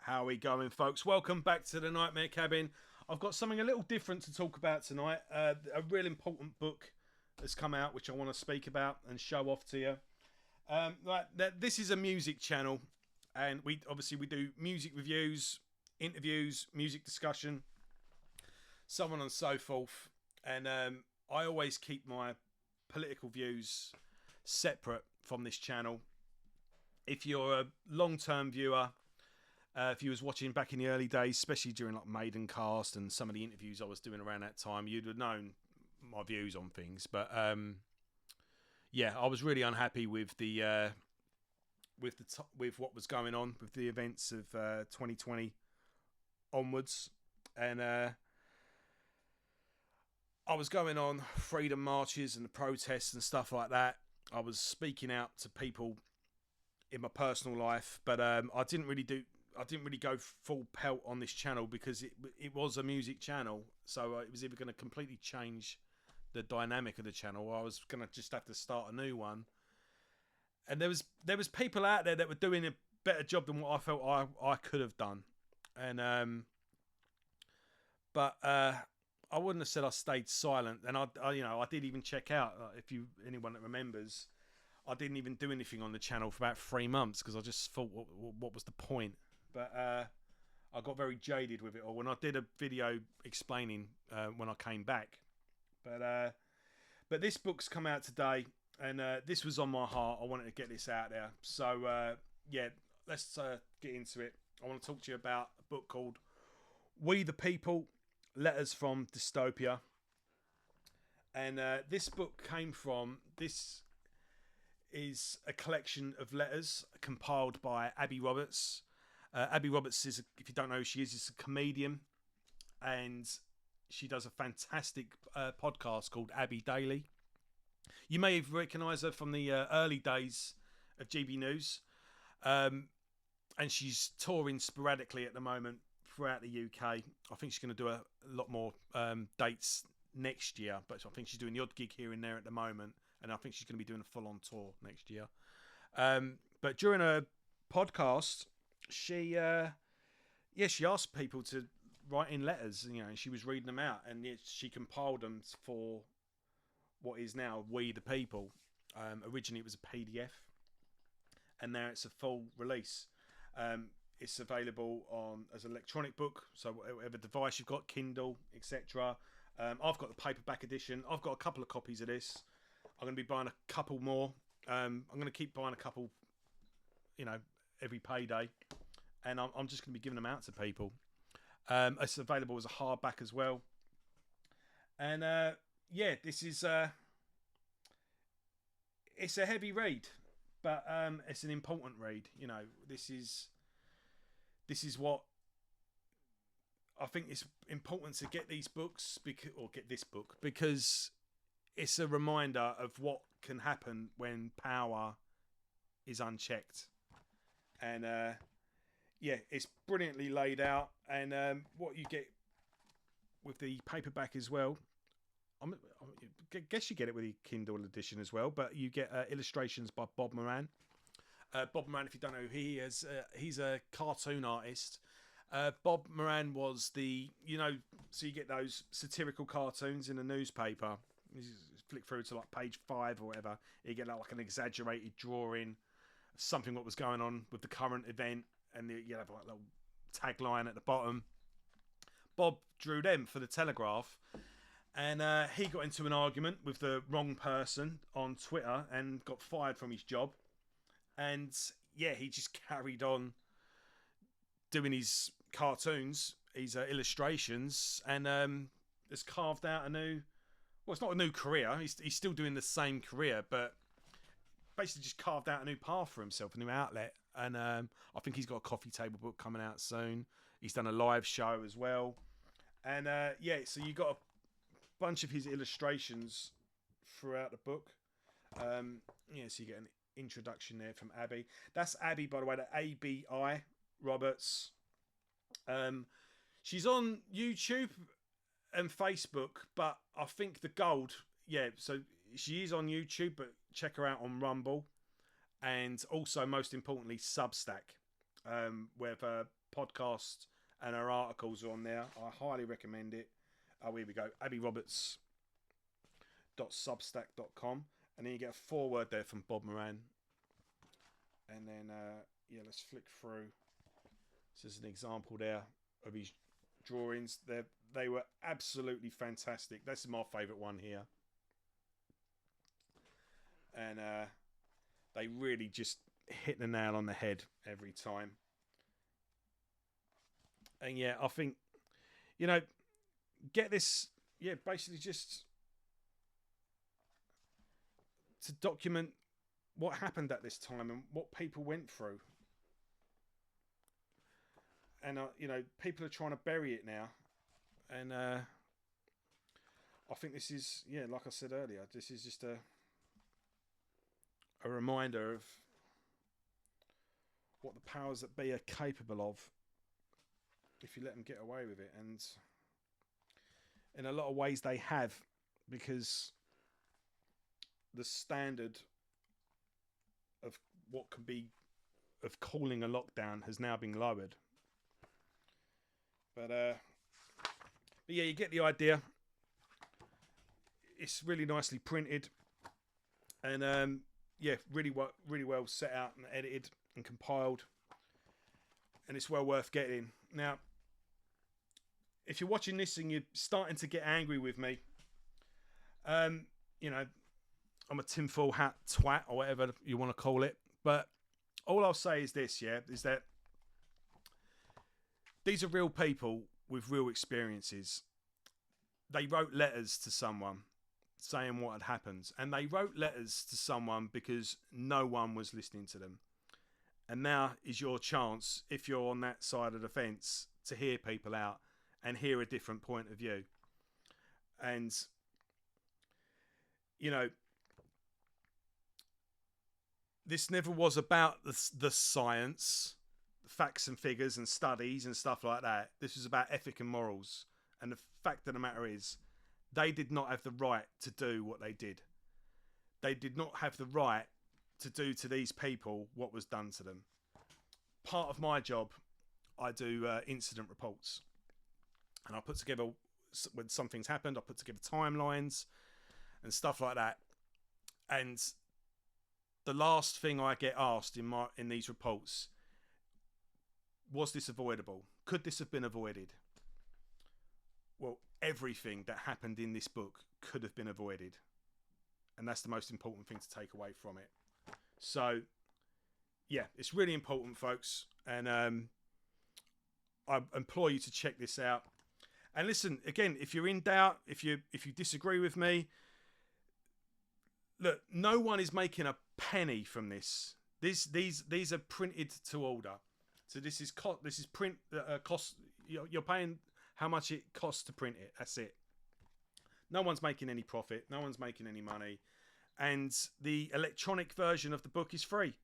How are we going, folks? Welcome back to the Nightmare Cabin. I've got something a little different to talk about tonight. A real important book has come out, which I want to speak about and show off to you. This is a music channel, and we do music reviews, interviews, music discussion, so on and so forth. And I always keep my political views separate from this channel. If you're a long-term viewer, if you was watching back in the early days, especially during like Maiden Cast and some of the interviews I was doing around that time, you'd have known my views on things. But yeah, I was really unhappy with with what was going on with the events of 2020 onwards, and I was going on freedom marches and the protests and stuff like that. I was speaking out to people in my personal life, but I didn't really go full pelt on this channel because it was a music channel, so it was either going to completely change the dynamic of the channel, or I was going to just have to start a new one. And there was people out there that were doing a better job than what I felt I could have done, and but I wouldn't have said I stayed silent. And I did even check out, if anyone that remembers, I didn't even do anything on the channel for about 3 months because I just thought, what was the point? But I got very jaded with it all when I did a video explaining when I came back. But this book's come out today, and this was on my heart. I wanted to get this out there. So yeah, let's get into it. I want to talk to you about a book called We the People, Letters from Dystopia. And this book this is a collection of letters compiled by Abby Roberts. Abby Roberts is, if you don't know who she is a comedian, and she does a fantastic podcast called Abby Daily. You may have recognised her from the early days of GB News, and she's touring sporadically at the moment throughout the UK. I think she's going to do a lot more dates next year, but I think she's doing the odd gig here and there at the moment, and I think she's going to be doing a full-on tour next year. But during her podcast, she asked people to write in letters, and she was reading them out, and she compiled them for what is now We the People. Originally it was a PDF, and now it's a full release. It's available as an electronic book, so whatever device you've got, Kindle, etc. I've got the paperback edition. I've got a couple of copies of this. I'm going to be buying a couple more. I'm going to keep buying a couple, every payday, and I'm just going to be giving them out to people. It's available as a hardback as well. And yeah, this is it's a heavy read, but it's an important read. This is what I think it's important to get these books get this book because it's a reminder of what can happen when power is unchecked. And yeah, it's brilliantly laid out, and what you get with the paperback as well, I guess you get it with the Kindle edition as well, but you get illustrations by Bob Moran. Bob Moran, if you don't know who he is, he's a cartoon artist. Bob Moran was so you get those satirical cartoons in a newspaper. You flick through to like page 5 or whatever, you get like an exaggerated drawing of something what was going on with the current event, and you have like a little tagline at the bottom. Bob drew them for the Telegraph, and he got into an argument with the wrong person on Twitter and got fired from his job. And yeah, he just carried on doing his cartoons, his illustrations, and has carved out it's not a new career. He's still doing the same career, but basically just carved out a new path for himself, a new outlet. And I think he's got a coffee table book coming out soon. He's done a live show as well. And yeah, so you got a bunch of his illustrations throughout the book. Yeah, so you get an introduction there from Abby. That's Abby, by the way, the ABI Roberts. She's on YouTube and Facebook, but I think the gold, so she is on YouTube, but check her out on Rumble, and also most importantly Substack, with podcast and her articles are on there. I highly recommend it. Oh, here we go. abbyroberts.substack.com, and then you get a foreword there from Bob Moran. And then, yeah, let's flick through. This is an example there of his drawings. They were absolutely fantastic. This is my favourite one here. And they really just hit the nail on the head every time. And yeah, I think, you know, get this, yeah, basically just to document what happened at this time and what people went through. And, you know, people are trying to bury it now. And I think this is, yeah, like I said earlier, this is just a reminder of what the powers that be are capable of if you let them get away with it. And in a lot of ways they have, because the standard of what can be of calling a lockdown has now been lowered. But yeah, you get the idea. It's really nicely printed, and yeah, really well set out and edited and compiled, and it's well worth getting. Now, if you're watching this and you're starting to get angry with me, you know, I'm a tinfoil hat twat or whatever you want to call it, but all I'll say is this, yeah, is that these are real people with real experiences. They wrote letters to someone saying what had happened, and they wrote letters to someone because no one was listening to them. And now is your chance, if you're on that side of the fence, to hear people out and hear a different point of view. And, you know, this never was about the science, facts and figures and studies and stuff like that. This was about ethic and morals. And the fact of the matter is, they did not have the right to do what they did. They did not have the right to do to these people what was done to them. Part of my job, I do incident reports. And I put together, when something's happened, I put together timelines and stuff like that. And the last thing I get asked in these reports, was this avoidable? Could this have been avoided? Well, everything that happened in this book could have been avoided. And that's the most important thing to take away from it. So, yeah, it's really important, folks. And I implore you to check this out. And listen, again, if you're in doubt, if you disagree with me, look, no one is making a penny from this. These are printed to order. So this is print cost. You're paying how much it costs to print it. That's it. No one's making any profit. No one's making any money. And the electronic version of the book is free.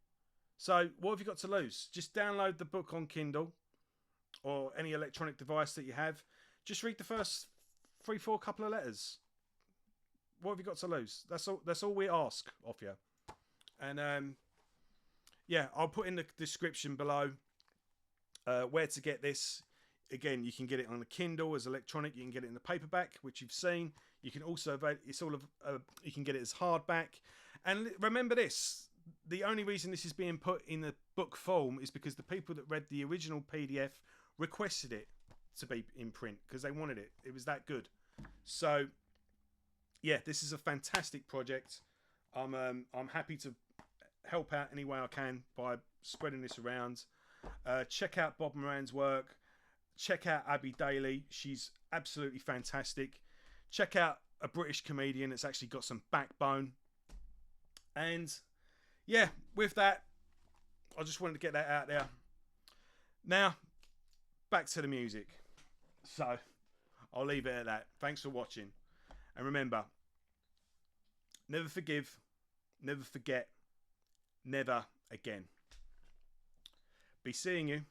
So what have you got to lose? Just download the book on Kindle or any electronic device that you have. Just read the first 3-4 couple of letters. What have you got to lose? That's all we ask of you. And yeah, I'll put in the description below where to get this. Again, you can get it on the Kindle as electronic. You can get it in the paperback, which you've seen. You can also you can get it as hardback. And remember this: the only reason this is being put in the book form is because the people that read the original PDF requested it to be in print because they wanted it. It was that good. So, yeah, this is a fantastic project. I'm happy to help out any way I can by spreading this around. Check out Bob Moran's work. Check out Abby Daly. She's absolutely fantastic. Check out a British comedian that's actually got some backbone. And yeah, with that, I just wanted to get that out there. Now, back to the music. So, I'll leave it at that. Thanks for watching. And remember, never forgive, never forget, never again. Be seeing you.